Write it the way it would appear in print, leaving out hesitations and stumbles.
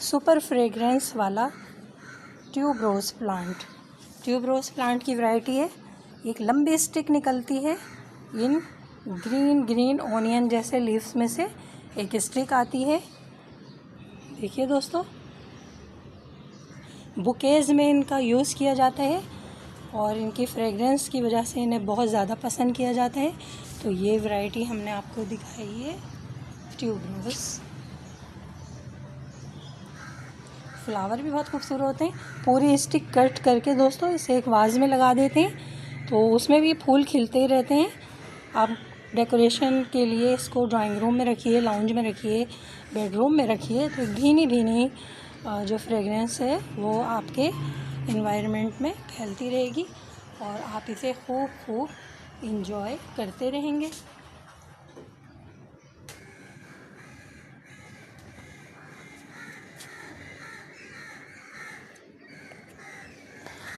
Super fragrance वाला tuberose plant. Tuberose plant की variety है। एक लंबी स्टिक निकलती है, इन ग्रीन ऑनियन जैसे लीव्स में से एक स्टिक आती है। देखिए दोस्तों, बुकेज में इनका यूज़ किया जाता है और इनकी फ्रेग्रेंस की वजह से इन्हें बहुत ज़्यादा पसंद किया जाता है। तो ये वैरायटी हमने आपको दिखाई है ट्यूबरोज। फ्लावर भी बहुत खूबसूरत होते हैं। पूरी स्टिक कट करके दोस्तों इसे एक वाज में लगा देते हैं तो उसमें भी फूल खिलते ही रहते हैं। आप डेकोरेशन के लिए इसको ड्राइंग रूम में रखिए, लाउंज में रखिए, बेडरूम में रखिए तो भीनी जो फ्रेगरेंस है वो आपके एनवायरनमेंट में फैलती रहेगी और आप इसे खूब इंजॉय करते रहेंगे।